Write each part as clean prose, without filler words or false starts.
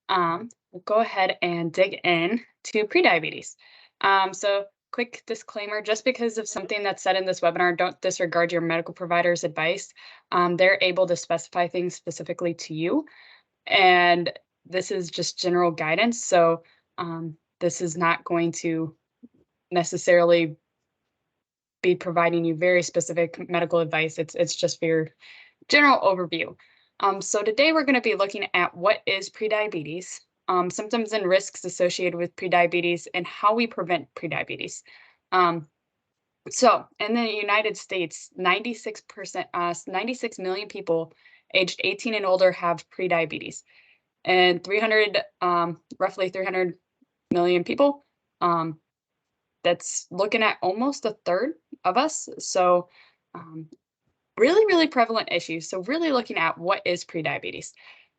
We'll go ahead and dig in to prediabetes. So, quick disclaimer, just because of something that's said in this webinar, don't disregard your medical provider's advice. They're able to specify things specifically to you, and this is just general guidance. So, this is not going to necessarily be providing you very specific medical advice. It's just for your general overview. So today we're going to be looking at what is prediabetes, symptoms and risks associated with prediabetes, and how we prevent prediabetes. Um, so in the United States, 96 million people aged 18 and older have prediabetes, and roughly 300 million people. Um, that's looking at almost a third of us. So um, really, really prevalent issue. So really looking at what is prediabetes.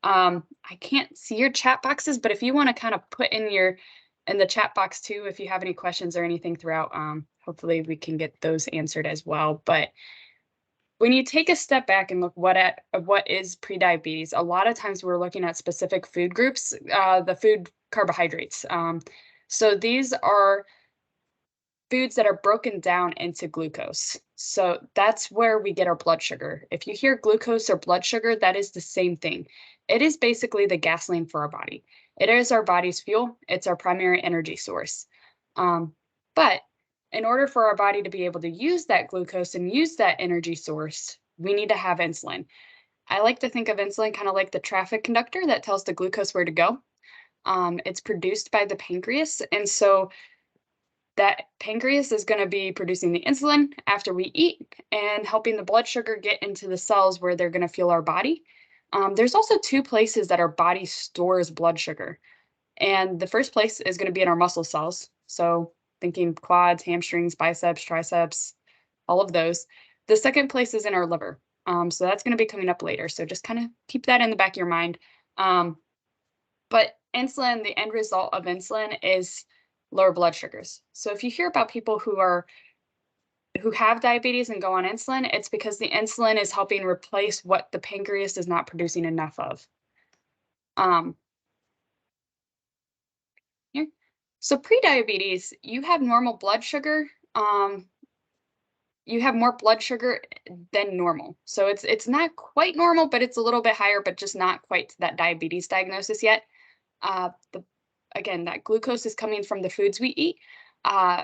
I can't see your chat boxes, but if you want to kind of put in the chat box too, if you have any questions or anything throughout, hopefully we can get those answered as well. But when you take a step back and look what is prediabetes, a lot of times we're looking at specific food groups, the food carbohydrates. So these are foods that are broken down into glucose. So that's where we get our blood sugar. If you hear glucose or blood sugar, that is the same thing. It is basically the gasoline for our body. It is our body's fuel. It's our primary energy source. But in order for our body to be able to use that glucose and use that energy source, we need to have insulin. I like to think of insulin kind of like the traffic conductor that tells the glucose where to go. It's produced by the pancreas. And so that pancreas is going to be producing the insulin after we eat and helping the blood sugar get into the cells where they're going to fuel our body. There's also two places that our body stores blood sugar. And the first place is going to be in our muscle cells. So thinking quads, hamstrings, biceps, triceps, all of those. The second place is in our liver. So that's going to be coming up later. So just kind of keep that in the back of your mind. But insulin, the end result of insulin is lower blood sugars. So if you hear about people who have diabetes and go on insulin, it's because the insulin is helping replace what the pancreas is not producing enough of. Um, Here. So prediabetes, you have normal blood sugar. You have more blood sugar than normal. So it's not quite normal, but it's a little bit higher, but just not quite to that diabetes diagnosis yet. The Again, that glucose is coming from the foods we eat,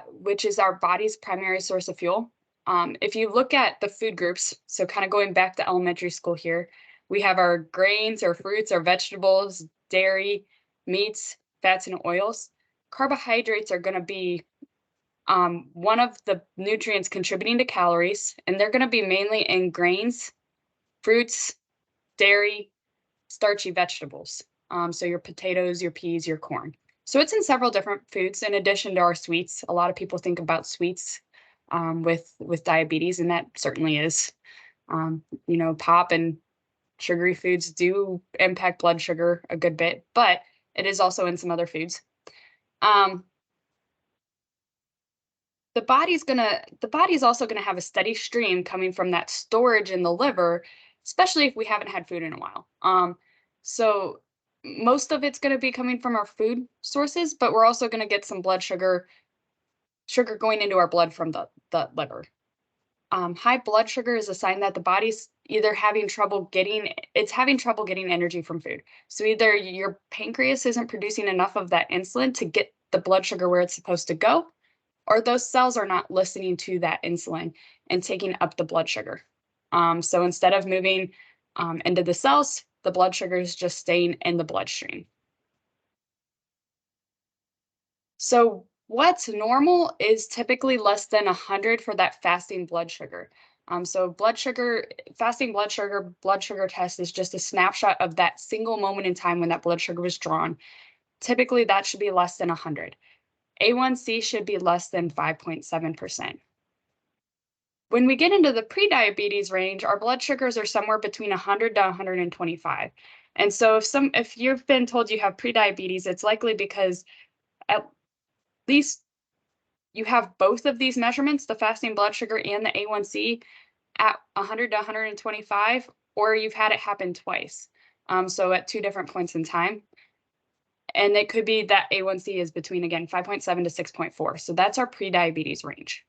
which is our body's primary source of fuel. If you look at the food groups, so kind of going back to elementary school here, we have our grains, our fruits, our vegetables, dairy, meats, fats, and oils. Carbohydrates are going to be one of the nutrients contributing to calories, and they're going to be mainly in grains, fruits, dairy, starchy vegetables. So your potatoes, your peas, your corn. So it's in several different foods in addition to our sweets. A lot of people think about sweets with diabetes, and that certainly is. Pop and sugary foods do impact blood sugar a good bit, but it is also in some other foods. Um, the body's also gonna have a steady stream coming from that storage in the liver, especially if we haven't had food in a while. So most of it's gonna be coming from our food sources, but we're also gonna get some blood sugar going into our blood from the liver. High blood sugar is a sign that the body's either having trouble getting energy from food. So either your pancreas isn't producing enough of that insulin to get the blood sugar where it's supposed to go, or those cells are not listening to that insulin and taking up the blood sugar. So instead of moving into the cells, the blood sugar is just staying in the bloodstream. So what's normal is typically less than 100 for that fasting blood sugar. So fasting blood sugar test is just a snapshot of that single moment in time when that blood sugar was drawn. Typically, that should be less than 100. A1C should be less than 5.7%. When we get into the prediabetes range, our blood sugars are somewhere between 100 to 125. And so if you've been told you have prediabetes, it's likely because at least you have both of these measurements, the fasting blood sugar and the A1C, at 100 to 125, or you've had it happen twice. So at two different points in time. And it could be that A1C is between, again, 5.7 to 6.4. So that's our prediabetes range.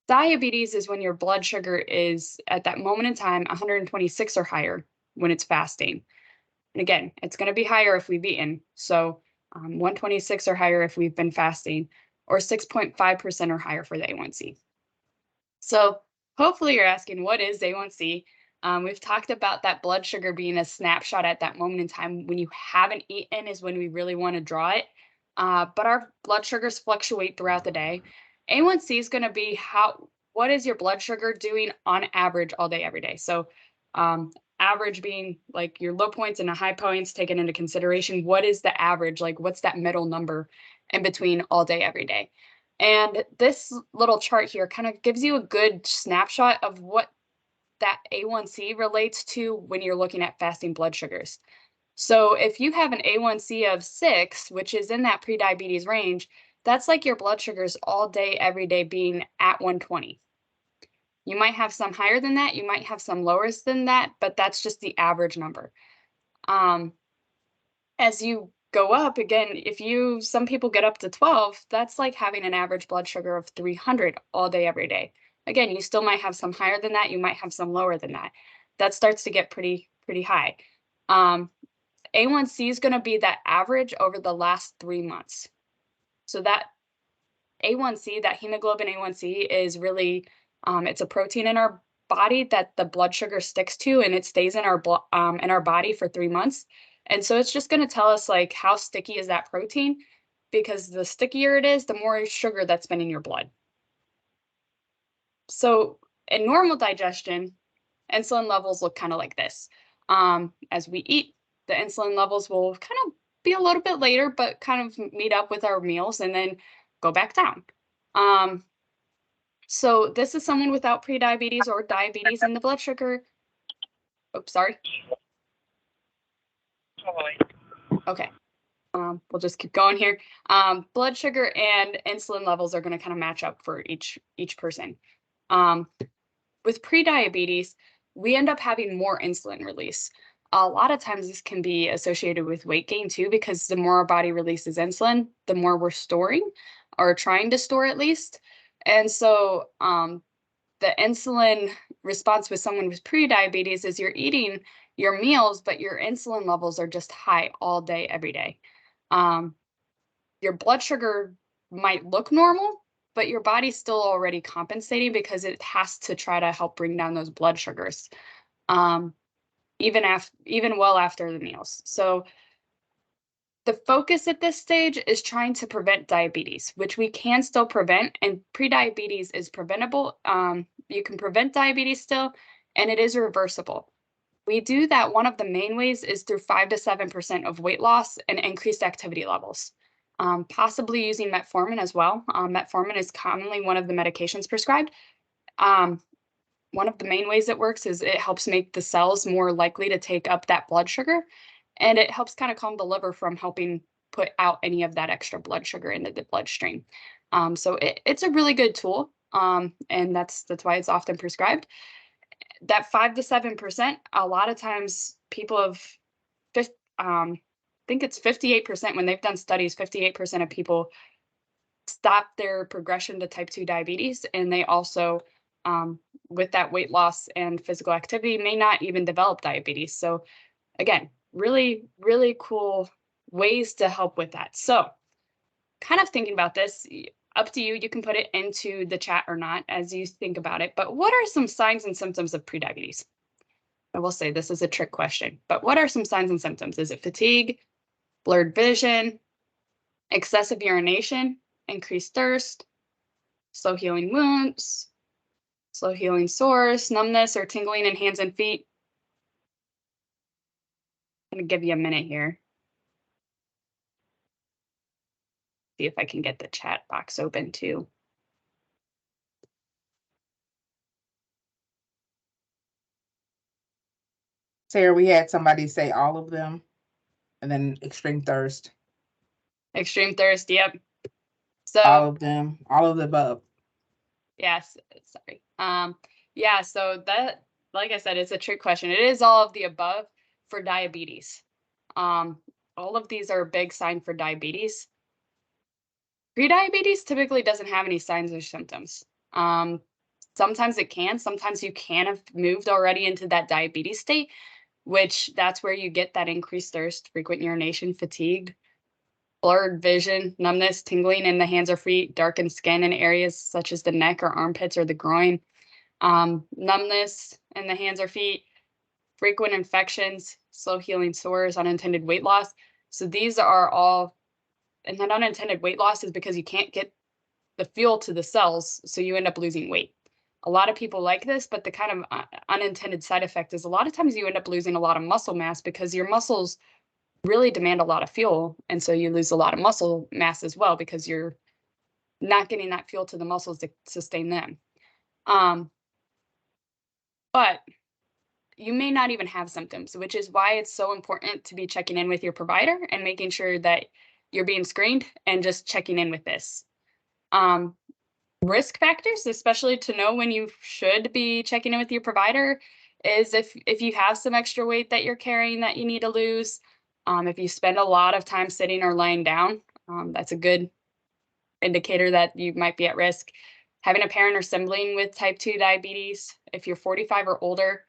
Diabetes is when your blood sugar is at that moment in time 126 or higher when it's fasting. And again, it's going to be higher if we've eaten. So 126 or higher if we've been fasting, or 6.5% or higher for the A1C. So hopefully you're asking, what is A1C? We've talked about that blood sugar being a snapshot at that moment in time when you haven't eaten is when we really want to draw it. But our blood sugars fluctuate throughout the day. A1C is going to be what is your blood sugar doing on average all day, every day. So average being like your low points and the high points taken into consideration. What is the average? Like what's that middle number in between all day, every day? And this little chart here kind of gives you a good snapshot of what that A1C relates to when you're looking at fasting blood sugars. So if you have an A1C of 6, which is in that prediabetes range, that's like your blood sugars all day, every day being at 120. You might have some higher than that, you might have some lower than that, but that's just the average number. As you go up, again, some people get up to 12, that's like having an average blood sugar of 300 all day, every day. Again, you still might have some higher than that, you might have some lower than that. That starts to get pretty high. A1C is going to be that average over the last 3 months. So that A1C, that hemoglobin A1C is really, it's a protein in our body that the blood sugar sticks to, and it stays in our body for 3 months. And so it's just going to tell us like how sticky is that protein, because the stickier it is, the more sugar that's been in your blood. So in normal digestion, insulin levels look kind of like this. As we eat, the insulin levels will kind of be a little bit later, but kind of meet up with our meals and then go back down. So this is someone without prediabetes or diabetes, and the blood sugar. Oops, sorry. Okay. We'll just keep going here. Blood sugar and insulin levels are going to kind of match up for each person. With prediabetes, we end up having more insulin release. A lot of times this can be associated with weight gain too, because the more our body releases insulin, the more we're storing or trying to store at least. And so the insulin response with someone with prediabetes is you're eating your meals, but your insulin levels are just high all day, every day. Your blood sugar might look normal, but your body's still already compensating because it has to try to help bring down those blood sugars, even well after the meals. So the focus at this stage is trying to prevent diabetes, which we can still prevent, and prediabetes is preventable. You can prevent diabetes still, and it is reversible. We do that. One of the main ways is through 5 to 7% of weight loss and increased activity levels. Possibly using metformin as well. Metformin is commonly one of the medications prescribed. One of the main ways it works is it helps make the cells more likely to take up that blood sugar, and it helps kind of calm the liver from helping put out any of that extra blood sugar into the bloodstream. So it's a really good tool, and that's why it's often prescribed. That 5 to 7%, a lot of times people have, I think it's 58% when they've done studies, 58% of people stop their progression to type 2 diabetes, and they also, with that weight loss and physical activity, may not even develop diabetes. So again, really, really cool ways to help with that. So kind of thinking about this, up to you, you can put it into the chat or not as you think about it, but what are some signs and symptoms of prediabetes? I will say this is a trick question, but what are some signs and symptoms? Is it fatigue, blurred vision, excessive urination, increased thirst, slow healing wounds, slow healing sores, numbness or tingling in hands and feet? I'm going to give you a minute here. See if I can get the chat box open too. Sarah, we had somebody say all of them, and then extreme thirst. Extreme thirst, yep. So all of them, all of the above. Yes, sorry. Yeah, so that, like I said, it's a trick question. It is all of the above for diabetes. A all of these are a big sign for diabetes. Prediabetes typically doesn't have any signs or symptoms. Um, Sometimes it can, sometimes you can have moved already into that diabetes state, which that's where you get that increased thirst, frequent urination, fatigue, blurred vision, numbness, tingling in the hands or feet, darkened skin in areas such as the neck or armpits or the groin, numbness in the hands or feet, frequent infections, slow healing sores, unintended weight loss. So these are all, and that unintended weight loss is because you can't get the fuel to the cells, so you end up losing weight. A lot of people like this, but the kind of unintended side effect is a lot of times you end up losing a lot of muscle mass because your muscles really demand a lot of fuel. And so you lose a lot of muscle mass as well because you're not getting that fuel to the muscles to sustain them. Um, but you may not even have symptoms, which is why it's so important to be checking in with your provider and making sure that you're being screened and just checking in with this. Um, Risk factors, especially to know when you should be checking in with your provider, is if you have some extra weight that you're carrying that you need to lose. If you spend a lot of time sitting or laying down, that's a good indicator that you might be at risk. Having a parent or sibling with type 2 diabetes, if you're 45 or older,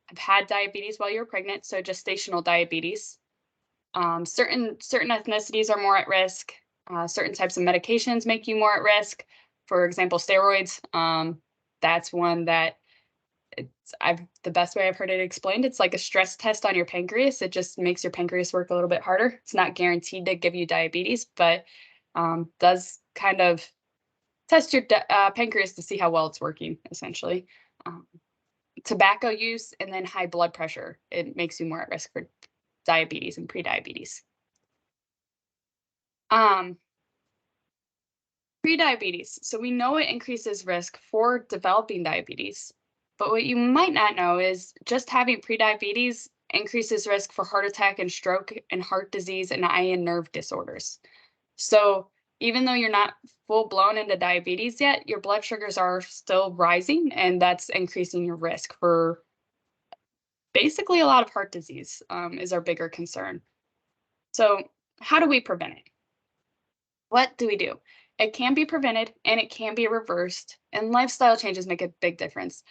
have had diabetes while you're pregnant, so gestational diabetes. Certain ethnicities are more at risk. Certain types of medications make you more at risk. For example, steroids. That's one that the best way I've heard it explained. It's like a stress test on your pancreas. It just makes your pancreas work a little bit harder. It's not guaranteed to give you diabetes, but does kind of test your pancreas to see how well it's working, essentially. Um, Tobacco use and then high blood pressure. It makes you more at risk for diabetes and prediabetes. Um, Prediabetes. So we know it increases risk for developing diabetes, but what you might not know is just having prediabetes increases risk for heart attack and stroke and heart disease and eye and nerve disorders. So even though you're not full blown into diabetes yet, your blood sugars are still rising, and that's increasing your risk for basically a lot of heart disease, is our bigger concern. So how do we prevent it? What do we do? It can be prevented and it can be reversed, and lifestyle changes make a big difference.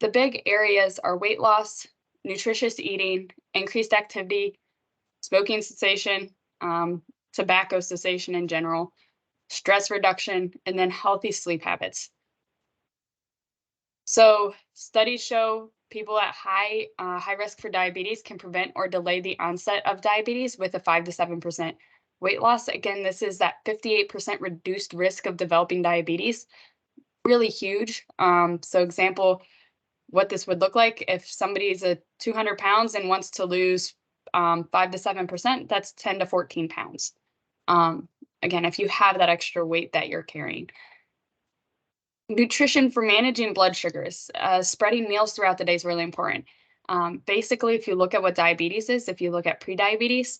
The big areas are weight loss, nutritious eating, increased activity, smoking cessation, tobacco cessation in general, stress reduction, and then healthy sleep habits. So studies show people at high risk for diabetes can prevent or delay the onset of diabetes with a 5 to 7% weight loss. Again, this is that 58% reduced risk of developing diabetes. Really huge. So example, what this would look like if somebody's a 200 pounds and wants to lose 5 to 7%, that's 10 to 14 pounds. Again, if you have that extra weight that you're carrying. Nutrition for managing blood sugars. Spreading meals throughout the day is really important. Basically, if you look at what diabetes is, if you look at prediabetes,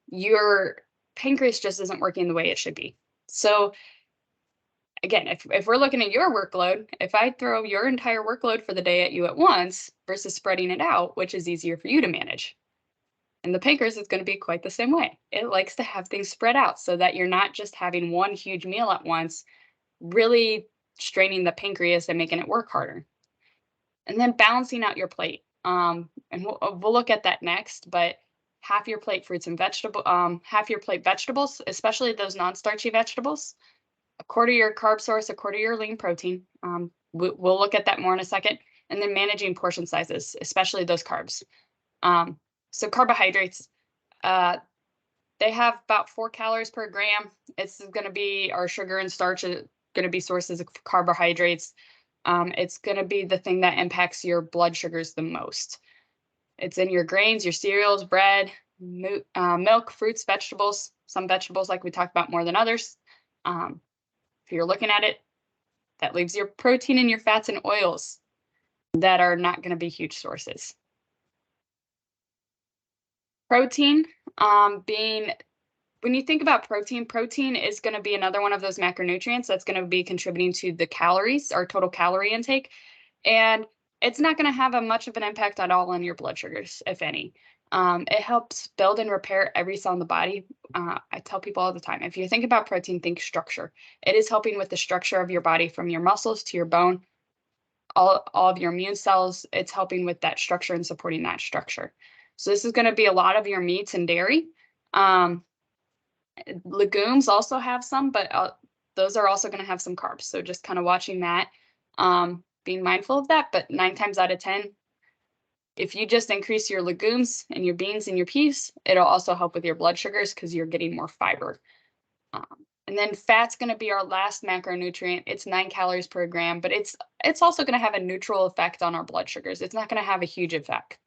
your pancreas just isn't working the way it should be. So again, if we're looking at your workload, if I throw your entire workload for the day at you at once versus spreading it out, which is easier for you to manage? And the pancreas is going to be quite the same way. It likes to have things spread out so that you're not just having one huge meal at once, really straining the pancreas and making it work harder. And then balancing out your plate. And we'll look at that next, but half your plate fruits and half your plate vegetables, especially those non-starchy vegetables, a quarter your carb source, a quarter your lean protein. We'll look at that more in a second. And then managing portion sizes, especially those carbs. So carbohydrates, they have about 4 calories per gram. It's going to be our sugar and starch are going to be sources of carbohydrates. It's going to be the thing that impacts your blood sugars the most. It's in your grains, your cereals, bread, milk, fruits, vegetables. Some vegetables, like we talked about, more than others. If you're looking at it, that leaves your protein and your fats and oils that are not going to be huge sources. Protein, when you think about protein, protein is going to be another one of those macronutrients that's going to be contributing to the calories, our total calorie intake. And it's not going to have much of an impact at all on your blood sugars, if any. It helps build and repair every cell in the body. I tell people all the time, if you think about protein, think structure. It is helping with the structure of your body from your muscles to your bone, all of your immune cells. It's helping with that structure and supporting that structure. So this is going to be a lot of your meats and dairy. Legumes also have some, but those are also going to have some carbs. So just kind of watching that, being mindful of that. But 9 times out of 10, if you just increase your legumes and your beans and your peas, it'll also help with your blood sugars because you're getting more fiber. And then fat's going to be our last macronutrient. It's 9 calories per gram, but it's also going to have a neutral effect on our blood sugars. It's not going to have a huge effect.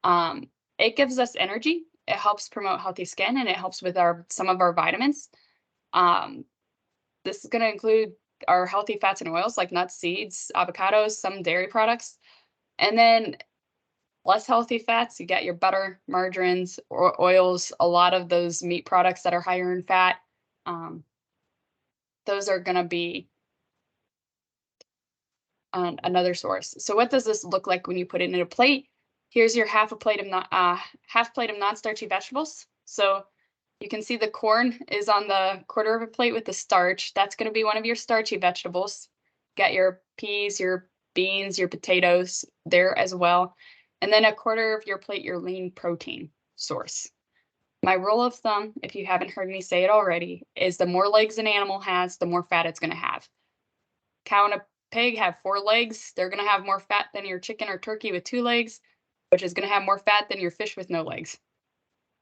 It gives us energy. It helps promote healthy skin, and it helps with some of our vitamins. This is going to include our healthy fats and oils like nuts, seeds, avocados, some dairy products. And then less healthy fats, you got your butter, margarines, or oils, a lot of those meat products that are higher in fat. Those are going to be another source. So what does this look like when you put it in a plate? Here's your half plate of non-starchy vegetables. So you can see the corn is on the quarter of a plate with the starch. That's going to be one of your starchy vegetables. Got your peas, your beans, your potatoes there as well. And then a quarter of your plate, your lean protein source. My rule of thumb, if you haven't heard me say it already, is the more legs an animal has, the more fat it's going to have. Cow and a pig have 4 legs. They're going to have more fat than your chicken or turkey with 2 legs, which is going to have more fat than your fish with no legs.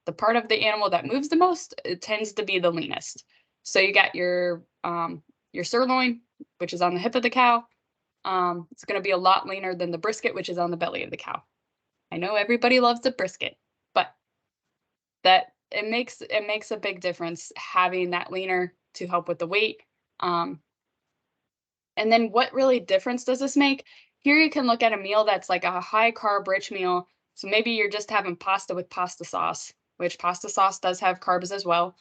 The part of the animal that moves the most, it tends to be the leanest. So you got your sirloin, which is on the hip of the cow. It's going to be a lot leaner than the brisket, which is on the belly of the cow. I know everybody loves the brisket, but that it makes a big difference having that leaner to help with the weight. And then what really difference does this make? Here you can look at a meal that's like a high carb rich meal. So maybe you're just having pasta with pasta sauce, which pasta sauce does have carbs as well,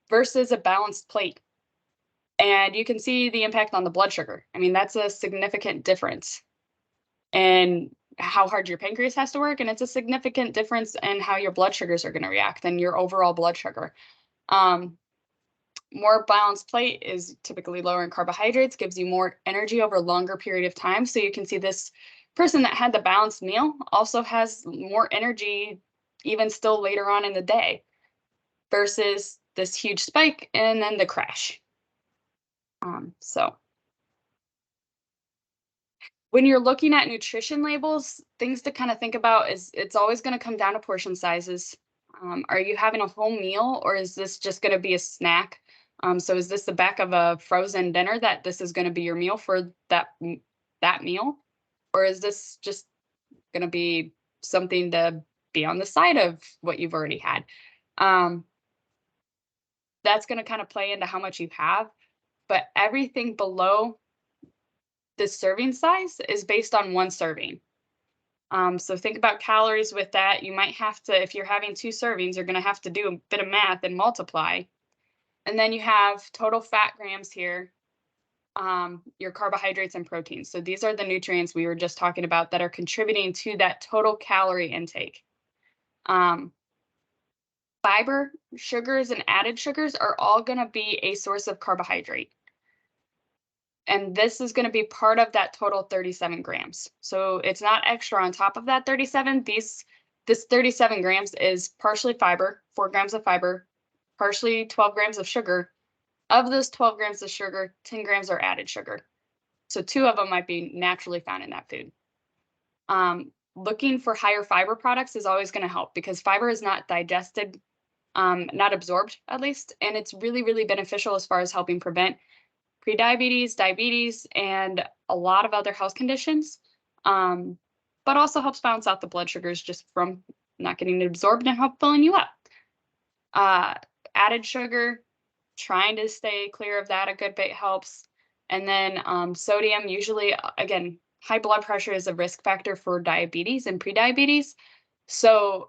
versus a balanced plate. And you can see the impact on the blood sugar. I mean, that's a significant difference in how hard your pancreas has to work. And it's a significant difference in how your blood sugars are going to react and your overall blood sugar. More balanced plate is typically lower in carbohydrates, gives you more energy over a longer period of time. So you can see this person that had the balanced meal also has more energy even still later on in the day versus this huge spike and then the crash. So when you're looking at nutrition labels, things to kind of think about is it's always going to come down to portion sizes. Are you having a whole meal, or is this just going to be a snack? So is this the back of a frozen dinner that this is going to be your meal for that meal? Or is this just going to be something to be on the side of what you've already had? That's going to kind of play into how much you have, but everything below the serving size is based on 1 serving. So think about calories with that. You might have to, if you're having 2 servings, you're going to have to do a bit of math and multiply. And then you have total fat grams here, your carbohydrates and proteins. So these are the nutrients we were just talking about that are contributing to that total calorie intake. Fiber, sugars, and added sugars are all going to be a source of carbohydrate. And this is going to be part of that total 37 grams. So it's not extra on top of that 37. This 37 grams is partially fiber, 4 grams of fiber, partially 12 grams of sugar. Of those 12 grams of sugar, 10 grams are added sugar. So 2 of them might be naturally found in that food. Looking for higher fiber products is always going to help because fiber is not digested, not absorbed at least, and it's really, really beneficial as far as helping prevent prediabetes, diabetes, and a lot of other health conditions, but also helps balance out the blood sugars just from not getting absorbed and help filling you up. Added sugar, trying to stay clear of that a good bit helps. And then sodium, usually, again, high blood pressure is a risk factor for diabetes and prediabetes. So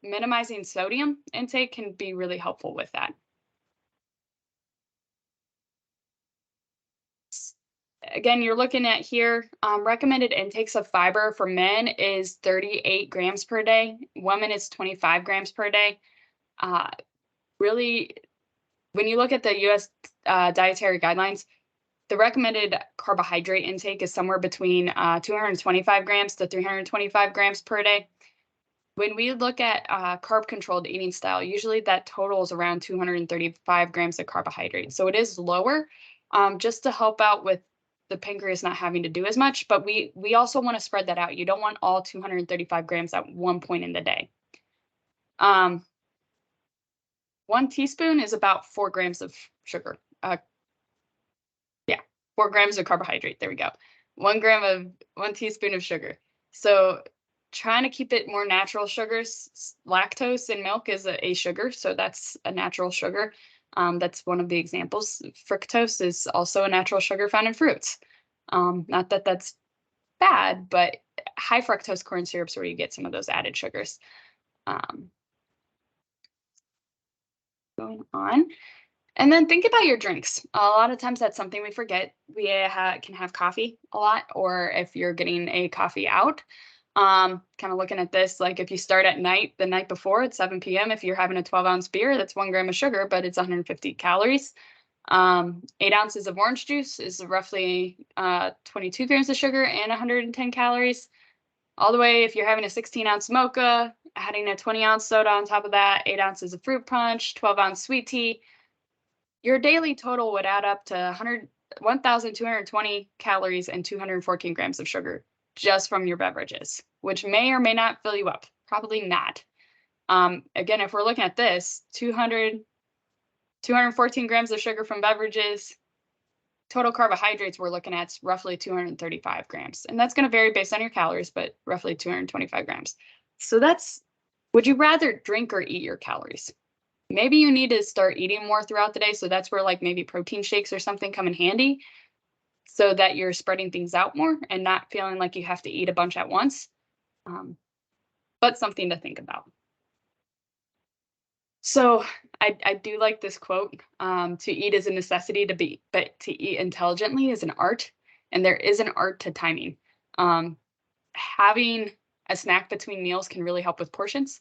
minimizing sodium intake can be really helpful with that. again, you're looking at here, recommended intakes of fiber for men is 38 grams per day. Women is 25 grams per day. Really, when you look at the US dietary guidelines, the recommended carbohydrate intake is somewhere between 225 grams to 325 grams per day. When we look at carb-controlled eating style, usually that totals around 235 grams of carbohydrate. So it is lower, just to help out with the pancreas not having to do as much. But we also want to spread that out. You don't want all 235 grams at one point in the day. 1 teaspoon is about 4 grams of sugar. 4 grams of carbohydrate. There we go. 1 teaspoon of sugar. So trying to keep it more natural sugars. Lactose in milk is a sugar, so that's a natural sugar. That's one of the examples. Fructose is also a natural sugar found in fruits. Not that that's bad, but high fructose corn syrup is where you get some of those added sugars. Going on. And then think about your drinks. A lot of times that's something we forget. We can have coffee a lot, or if you're getting a coffee out, kind of looking at this, like if you start at night, the night before at 7 p.m., if you're having a 12-ounce beer, that's 1 gram of sugar, but it's 150 calories. 8 ounces of orange juice is roughly 22 grams of sugar and 110 calories. All the way, if you're having a 16-ounce mocha, adding a 20-ounce soda on top of that, 8 ounces of fruit punch, 12-ounce sweet tea, your daily total would add up to 1,220 calories and 214 grams of sugar just from your beverages, which may or may not fill you up. Probably not. Again, if we're looking at this, 214 grams of sugar from beverages, total carbohydrates we're looking at roughly 235 grams. And that's going to vary based on your calories, but roughly 225 grams. So would you rather drink or eat your calories? Maybe you need to start eating more throughout the day. So that's where like maybe protein shakes or something come in handy so that you're spreading things out more and not feeling like you have to eat a bunch at once. But something to think about. So I do like this quote, to eat is a necessity but to eat intelligently is an art. And there is an art to timing. Having a snack between meals can really help with portions.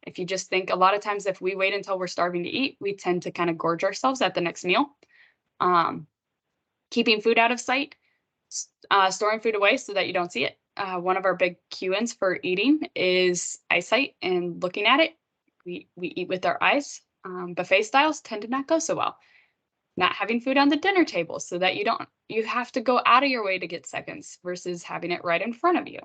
If you just think a lot of times, if we wait until we're starving to eat, we tend to kind of gorge ourselves at the next meal. Keeping food out of sight, storing food away so that you don't see it. One of our big cue-ins for eating is eyesight and looking at it. We eat with our eyes. Buffet styles tend to not go so well. Not having food on the dinner table so that you have to go out of your way to get seconds versus having it right in front of you.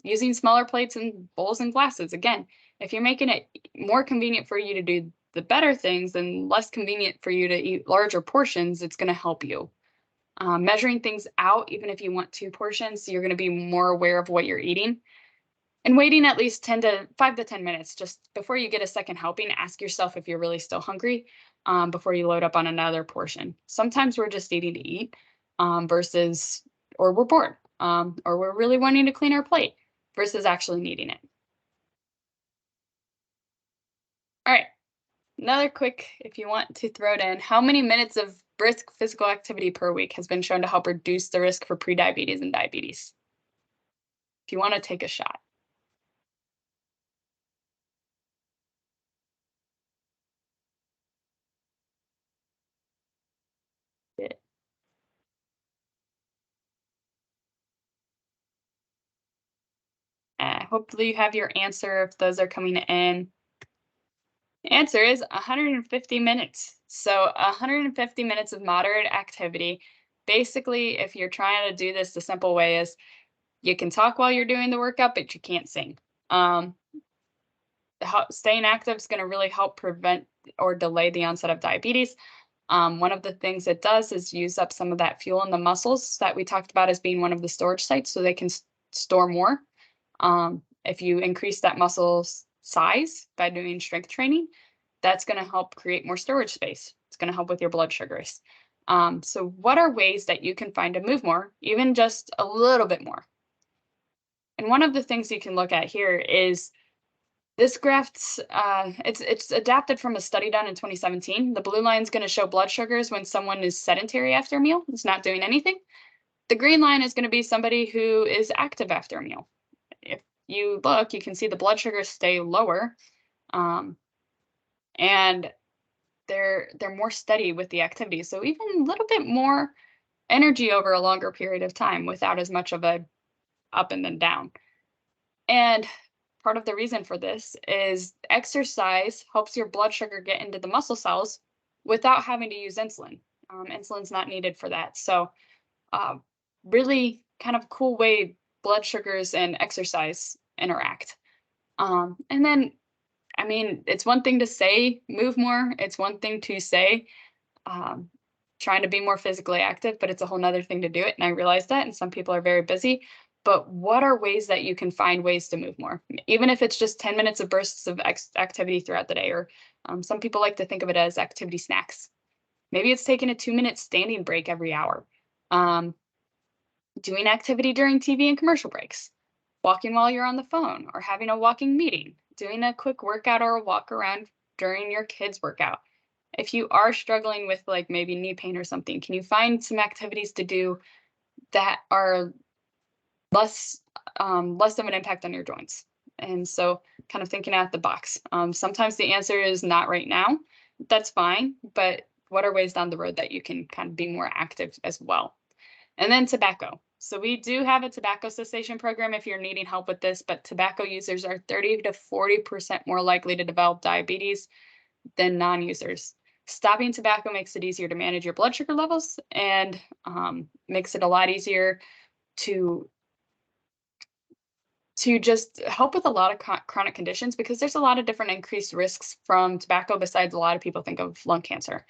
Using smaller plates and bowls and glasses. Again, if you're making it more convenient for you to do the better things and less convenient for you to eat larger portions, it's going to help you. Measuring things out, even if you want 2 portions, you're going to be more aware of what you're eating. And waiting at least 5 to 10 minutes just before you get a second helping. Ask yourself if you're really still hungry before you load up on another portion. Sometimes we're just eating to eat or we're bored. Or we're really wanting to clean our plate versus actually needing it. All right, another quick, if you want to throw it in, how many minutes of brisk physical activity per week has been shown to help reduce the risk for prediabetes and diabetes? If you want to take a shot. Hopefully you have your answer if those are coming in. The answer is 150 minutes. So 150 minutes of moderate activity. Basically, if you're trying to do this, the simple way is you can talk while you're doing the workout, but you can't sing. Staying active is going to really help prevent or delay the onset of diabetes. One of the things it does is use up some of that fuel in the muscles that we talked about as being one of the storage sites so they can store more. If you increase that muscle size by doing strength training, that's going to help create more storage space. It's going to help with your blood sugars. So what are ways that you can find to move more, even just a little bit more? And one of the things you can look at here is This graph's it's adapted from a study done in 2017. The blue line is going to show blood sugars when someone is sedentary after a meal, is not doing anything. The green line is going to be somebody who is active after a meal. If you look, you can see the blood sugars stay lower, um, and they're more steady with the activity. So even a little bit more energy over a longer period of time without as much of a up and then down. And part of the reason for this is exercise helps your blood sugar get into the muscle cells without having to use insulin. Insulin's not needed for that. So, uh, really kind of cool way blood sugars and exercise interact. And then, I mean, it's one thing to say move more, it's one thing to say um, trying to be more physically active, but it's a whole nother thing to do it. And I realize that, and some people are very busy. But what are ways that you can find ways to move more, even if it's just 10 minutes of bursts of activity throughout the day? Or some people like to think of it as activity snacks. Maybe it's taking a 2-minute standing break every hour, um, doing activity during TV and commercial breaks, walking while you're on the phone, or having a walking meeting, doing a quick workout or a walk around during your kids' workout. If you are struggling with like maybe knee pain or something, can you find some activities to do that are less less of an impact on your joints? And so kind of thinking out the box. Sometimes the answer is not right now. That's fine, but what are ways down the road that you can kind of be more active as well? And then tobacco. So we do have a tobacco cessation program if you're needing help with this, but tobacco users are 30 to 40% more likely to develop diabetes than non-users. Stopping tobacco makes it easier to manage your blood sugar levels and makes it a lot easier to just help with a lot of chronic conditions, because there's a lot of different increased risks from tobacco besides a lot of people think of lung cancer.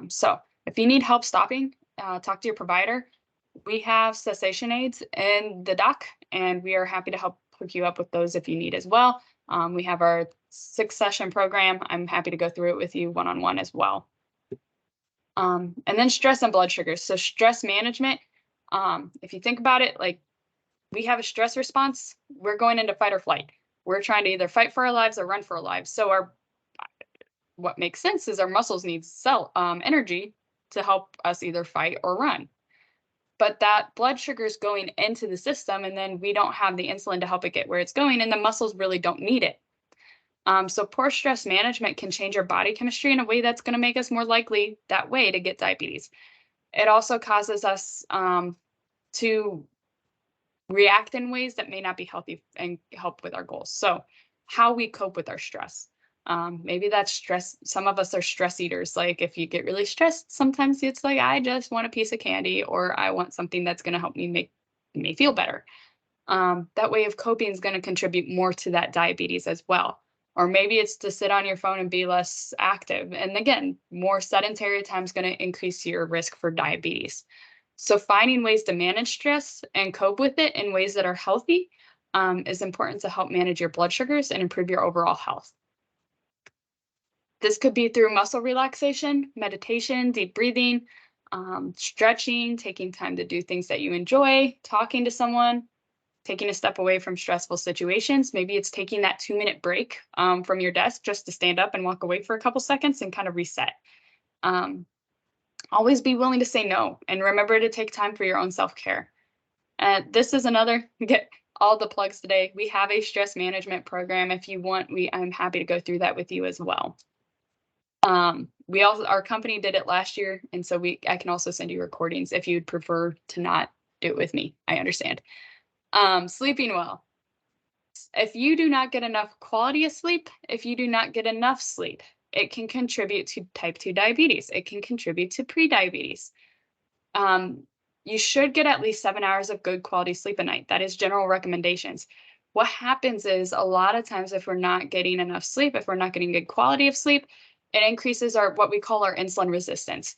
So if you need help stopping, talk to your provider. We have cessation aids in the doc, and we are happy to help hook you up with those if you need as well. We have our 6-session program. I'm happy to go through it with you one-on-one as well. And then stress and blood sugars. So stress management, if you think about it, like we have a stress response, we're going into fight or flight. We're trying to either fight for our lives or run for our lives. So what makes sense is our muscles need energy to help us either fight or run. But that blood sugar is going into the system, and then we don't have the insulin to help it get where it's going, and the muscles really don't need it. So poor stress management can change our body chemistry in a way that's going to make us more likely that way to get diabetes. It also causes us to react in ways that may not be healthy and help with our goals. So how we cope with our stress. Maybe that's stress. Some of us are stress eaters. Like if you get really stressed, sometimes it's like, I just want a piece of candy, or I want something that's going to help me make me feel better. That way of coping is going to contribute more to that diabetes as well. Or maybe it's to sit on your phone and be less active. And again, more sedentary time is going to increase your risk for diabetes. So finding ways to manage stress and cope with it in ways that are healthy is important to help manage your blood sugars and improve your overall health. This could be through muscle relaxation, meditation, deep breathing, stretching, taking time to do things that you enjoy, talking to someone, taking a step away from stressful situations. Maybe it's taking that 2-minute break from your desk just to stand up and walk away for a couple seconds and kind of reset. Always be willing to say no, and remember to take time for your own self-care. This is another, get all the plugs today. We have a stress management program. If you want, I'm happy to go through that with you as well. Our company did it last year, and so I can also send you recordings if you'd prefer to not do it with me. I understand. Sleeping well. If you do not get enough quality of sleep, if you do not get enough sleep, it can contribute to type 2 diabetes. It can contribute to prediabetes. You should get at least 7 hours of good quality sleep a night. That is general recommendations. What happens is a lot of times if we're not getting enough sleep, if we're not getting good quality of sleep, it increases what we call our insulin resistance.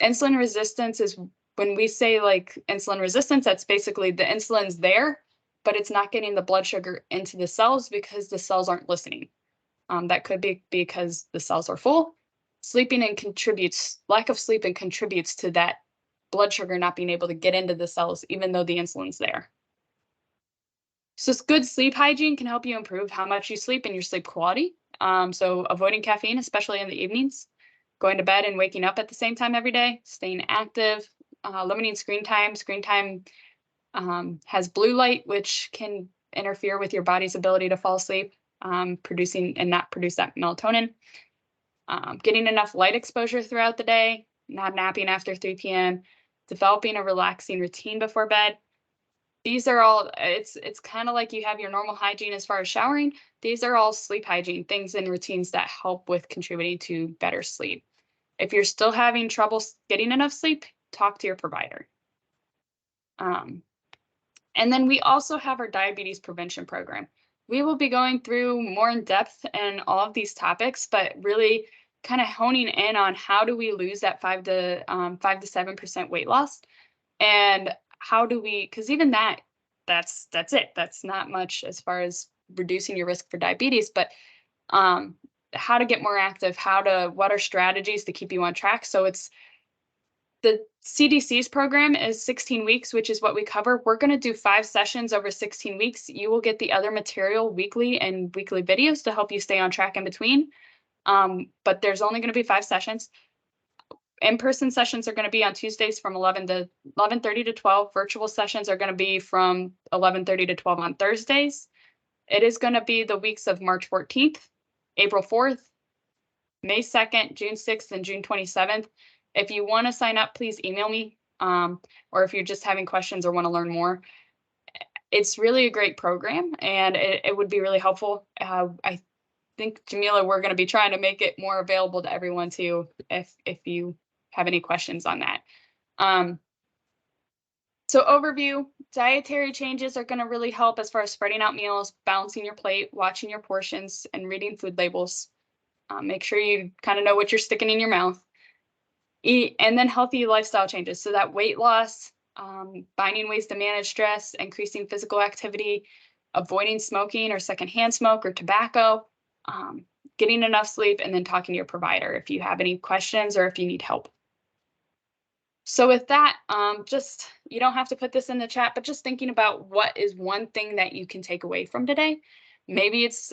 Insulin resistance is when we say like insulin resistance, that's basically the insulin's there, but it's not getting the blood sugar into the cells because the cells aren't listening. That could be because the cells are full. Lack of sleep and contributes to that blood sugar not being able to get into the cells, even though the insulin's there. So good sleep hygiene can help you improve how much you sleep and your sleep quality. So avoiding caffeine, especially in the evenings, going to bed and waking up at the same time every day, staying active, limiting screen time. Screen time has blue light, which can interfere with your body's ability to fall asleep, producing and not produce that melatonin. Getting enough light exposure throughout the day, not napping after 3 p.m., developing a relaxing routine before bed. These are all, it's kind of like you have your normal hygiene as far as showering. These are all sleep hygiene things and routines that help with contributing to better sleep. If you're still having trouble getting enough sleep, talk to your provider. And then we also have our diabetes prevention program. We will be going through more in depth in all of these topics, but really kind of honing in on how do we lose that 5 to 7% weight loss, and how do we? Because even that's it. That's not much as far as reducing your risk for diabetes, but how to get more active, what are strategies to keep you on track. So it's the CDC's program is 16 weeks, which is what we cover. We're going to do 5 sessions over 16 weeks. You will get the other material weekly and weekly videos to help you stay on track in between. But there's only going to be 5 sessions. In-person sessions are going to be on Tuesdays from 11:30 to 12. Virtual sessions are going to be from 11:30 to 12 on Thursdays. It is going to be the weeks of March 14th, April 4th, May 2nd, June 6th, and June 27th. If you want to sign up, please email me. Or if you're just having questions or want to learn more, it's really a great program, and it would be really helpful. I think, Jamila, we're going to be trying to make it more available to everyone too, if you have any questions on that. So overview, dietary changes are going to really help as far as spreading out meals, balancing your plate, watching your portions, and reading food labels. Make sure you kind of know what you're sticking in your mouth. Eat, and then healthy lifestyle changes. So that weight loss, finding ways to manage stress, increasing physical activity, avoiding smoking or secondhand smoke or tobacco, getting enough sleep, and then talking to your provider if you have any questions or if you need help. So with that, just, you don't have to put this in the chat, but just thinking about what is one thing that you can take away from today. Maybe it's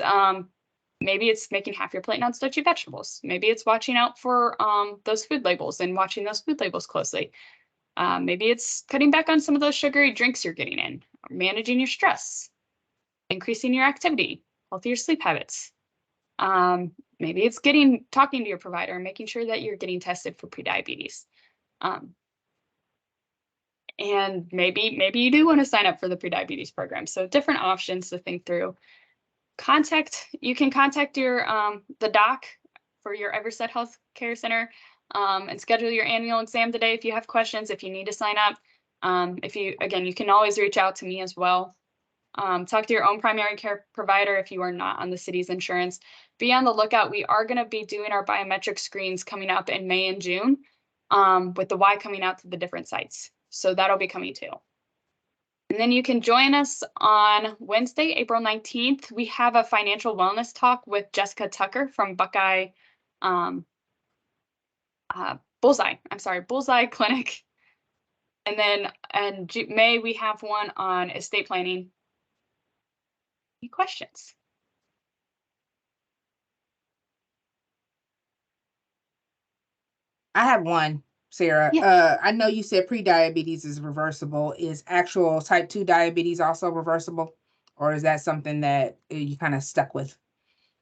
making half your plate non-starchy vegetables. Maybe it's watching out for those food labels and watching those food labels closely. Maybe it's cutting back on some of those sugary drinks you're getting in, managing your stress, increasing your activity, healthier sleep habits. Maybe it's talking to your provider and making sure that you're getting tested for prediabetes. And maybe you do want to sign up for the prediabetes program. So different options to think through. You can contact your the doc for your Everset Health Care Center and schedule your annual exam today if you have questions, if you need to sign up. You can always reach out to me as well. Talk to your own primary care provider if you are not on the city's insurance. Be on the lookout. We are going to be doing our biometric screens coming up in May and June, with the Y coming out to the different sites. So that'll be coming too. And then you can join us on Wednesday, April 19th. We have a financial wellness talk with Jessica Tucker from Bullseye Clinic. And then in May, we have one on estate planning. Any questions? I have one, Sarah. Yeah. I know you said pre-diabetes is reversible. Is actual type 2 diabetes also reversible? Or is that something that you kind of stuck with?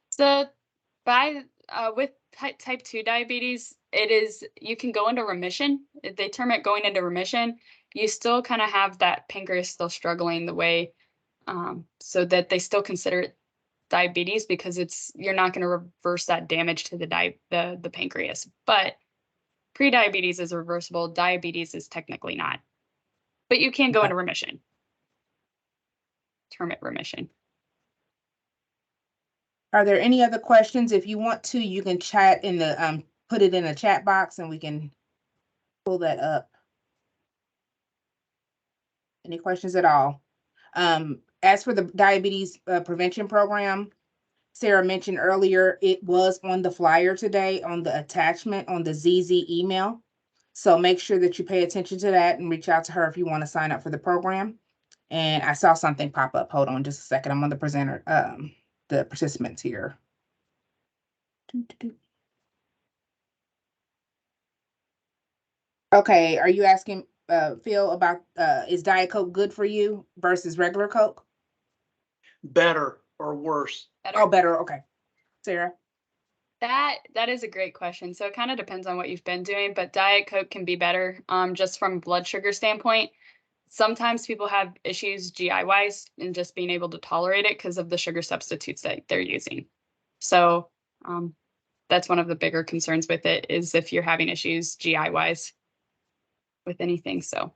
So with type 2 diabetes, you can go into remission. They term it going into remission. You still kind of have that pancreas still struggling the way, so that they still consider it diabetes, because you're not going to reverse that damage to the pancreas. But pre-diabetes is reversible. Diabetes is technically not. But you can go into remission. Term it remission. Are there any other questions? If you want to, you can chat in the put it in a chat box and we can pull that up. Any questions at all? As for the diabetes prevention program, Sarah mentioned earlier, it was on the flyer today on the attachment on the ZZ email. So make sure that you pay attention to that and reach out to her if you want to sign up for the program. And I saw something pop up. Hold on just a second. I'm on the the participants here. Okay, are you asking Phil about is Diet Coke good for you versus regular Coke? Better or worse? Better. Oh, better. Okay. Sarah? That is a great question. So it kind of depends on what you've been doing, but Diet Coke can be better just from blood sugar standpoint. Sometimes people have issues GI wise and just being able to tolerate it because of the sugar substitutes that they're using. So that's one of the bigger concerns with it, is if you're having issues GI wise with anything. So I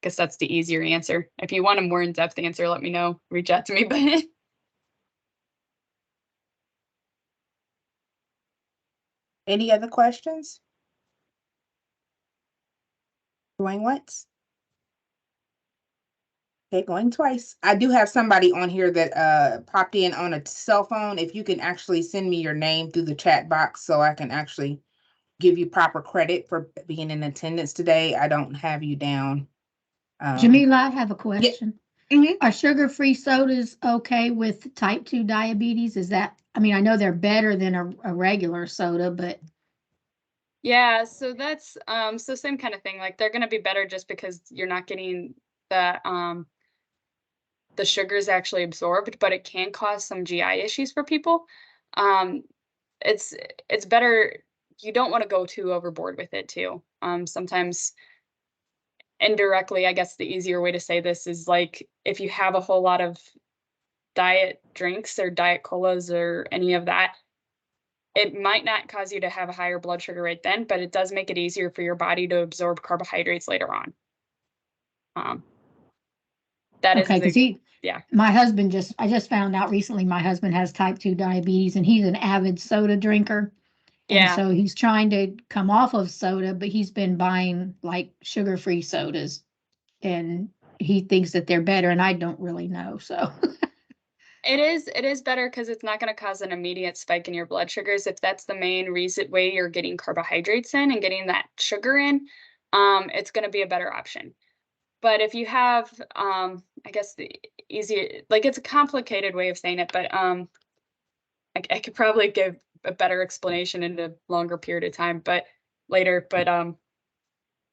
guess that's the easier answer. If you want a more in-depth answer, let me know. Reach out to me. But Any other questions? Going once? Okay, going twice. I do have somebody on here that popped in on a cell phone. If you can actually send me your name through the chat box so I can actually give you proper credit for being in attendance today. I don't have you down. Jamila, I have a question. Mhm. Are sugar-free sodas okay with type 2 diabetes? Is that, I mean, I know they're better than a regular soda, but yeah, so that's so same kind of thing. Like they're gonna be better just because you're not getting the sugars actually absorbed, but it can cause some GI issues for people. Um, it's it's better. You don't want to go too overboard with it too. Sometimes indirectly, I guess the easier way to say this is like if you have a whole lot of diet drinks or diet colas or any of that, it might not cause you to have a higher blood sugar right then, but it does make it easier for your body to absorb carbohydrates later on. That is okay, because yeah. my husband I just found out recently my husband has type 2 diabetes and he's an avid soda drinker. And Yeah. so he's trying to come off of soda, but he's been buying like sugar-free sodas and he thinks that they're better and I don't really know. So It is better because it's not going to cause an immediate spike in your blood sugars. If that's the main reason way you're getting carbohydrates in and getting that sugar in, it's going to be a better option. But if you have, I guess the easy, like it's a complicated way of saying it, but I could probably give a better explanation in a longer period of time, but later. But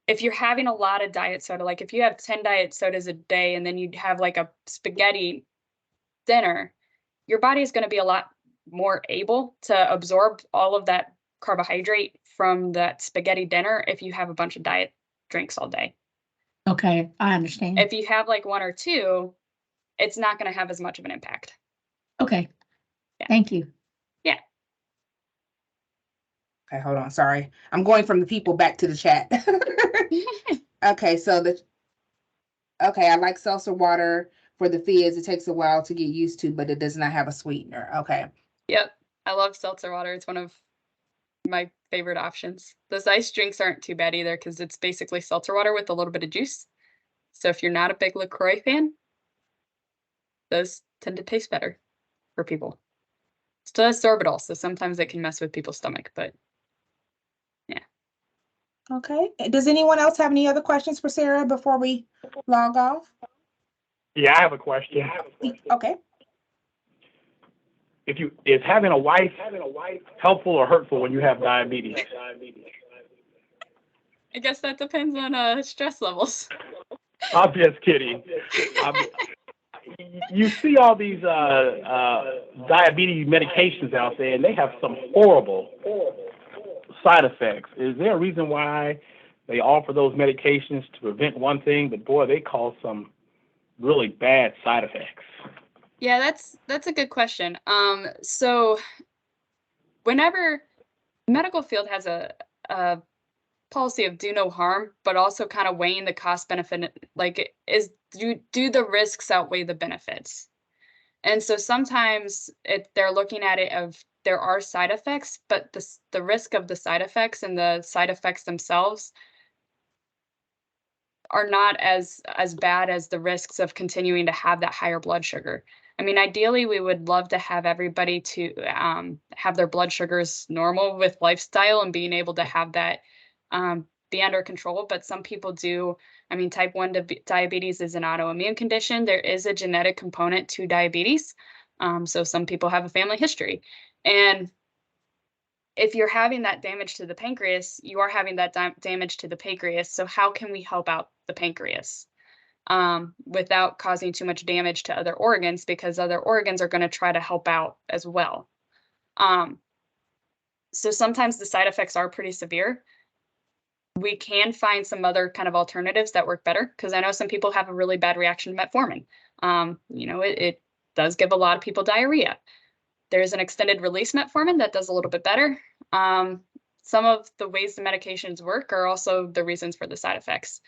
if you're having a lot of diet soda, like if you have 10 diet sodas a day and then you have like a spaghetti dinner, your body is going to be a lot more able to absorb all of that carbohydrate from that spaghetti dinner if you have a bunch of diet drinks all day. okay, I understand. If you have like one or two, it's not going to have as much of an impact. Okay. Yeah. Thank you. Yeah. Okay, hold on. Sorry. I'm going from the people back to the chat. Okay, so okay, I like seltzer water for the fizz. It takes a while to get used to, but it does not have a sweetener. Okay. Yep. I love seltzer water. It's one of my favorite options. Those ice drinks aren't too bad either because it's basically seltzer water with a little bit of juice. So if you're not a big LaCroix fan, those tend to taste better for people. Still has sorbitol, so sometimes it can mess with people's stomach, but yeah. Okay. Does anyone else have any other questions for Sarah before we log off? Yeah, I have a question. Okay. Is having a wife helpful or hurtful when you have diabetes? I guess that depends on stress levels. I'm just kidding. You see all these diabetes medications out there, and they have some horrible side effects. Is there a reason why they offer those medications to prevent one thing, but boy, they cause some really bad side effects? Yeah, that's a good question. So whenever the medical field has a policy of do no harm, but also kind of weighing the cost benefit, like do the risks outweigh the benefits? And so sometimes they're looking at it of there are side effects, but the risk of the side effects and the side effects themselves are not as bad as the risks of continuing to have that higher blood sugar. I mean, ideally, we would love to have everybody to have their blood sugars normal with lifestyle and being able to have that be under control, but some people do. I mean, type 1 diabetes is an autoimmune condition. There is a genetic component to diabetes. So some people have a family history. And if you're having that damage to the pancreas, you are having that damage to the pancreas. So how can we help out the pancreas without causing too much damage to other organs? Because other organs are going to try to help out as well. So sometimes the side effects are pretty severe. We can find some other kind of alternatives that work better, because I know some people have a really bad reaction to metformin. It does give a lot of people diarrhea. There's an extended release metformin that does a little bit better. Some of the ways the medications work are also the reasons for the side effects.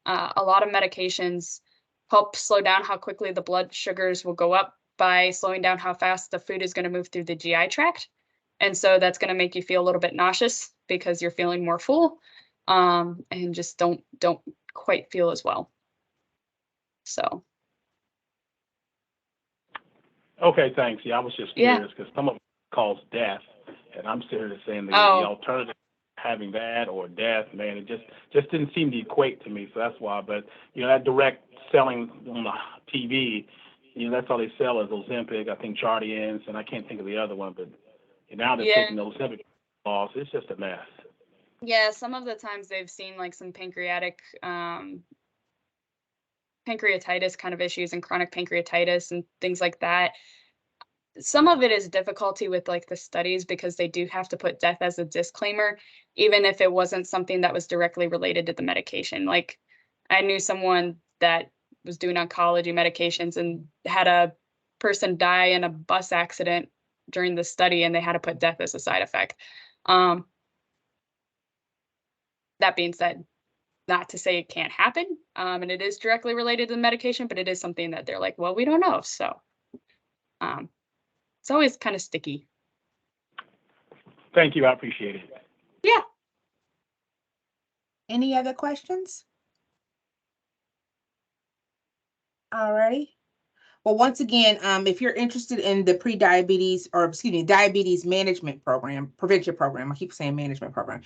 A lot of medications help slow down how quickly the blood sugars will go up by slowing down how fast the food is going to move through the GI tract. And so that's going to make you feel a little bit nauseous because you're feeling more full, and just don't quite feel as well. So. Okay, thanks. Yeah, I was just curious because some of it cause death, and I'm seriously saying the alternative, having that or death, man, it just didn't seem to equate to me. So that's why. But that direct selling on the TV, that's all they sell is Ozempic, I think Jardiance, and I can't think of the other one. But now they're taking Ozempic off. It's just a mess. Yeah, some of the times they've seen like some pancreatic pancreatitis kind of issues and chronic pancreatitis and things like that. Some of it is difficulty with like the studies because they do have to put death as a disclaimer, even if it wasn't something that was directly related to the medication. Like I knew someone that was doing oncology medications and had a person die in a bus accident during the study, and they had to put death as a side effect. That being said, not to say it can't happen, and it is directly related to the medication, but it is something that they're like, well, we don't know. So it's always kind of sticky. Thank you. I appreciate it. Yeah. Any other questions? All righty. Well, once again, if you're interested in the diabetes management program, prevention program, I keep saying management program,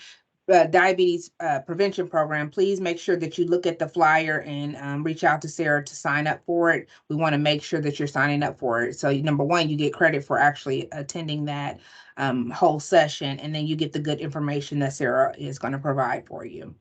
diabetes prevention program, please make sure that you look at the flyer and reach out to Sarah to sign up for it. We want to make sure that you're signing up for it. So number one, you get credit for actually attending that whole session, and then you get the good information that Sarah is going to provide for you.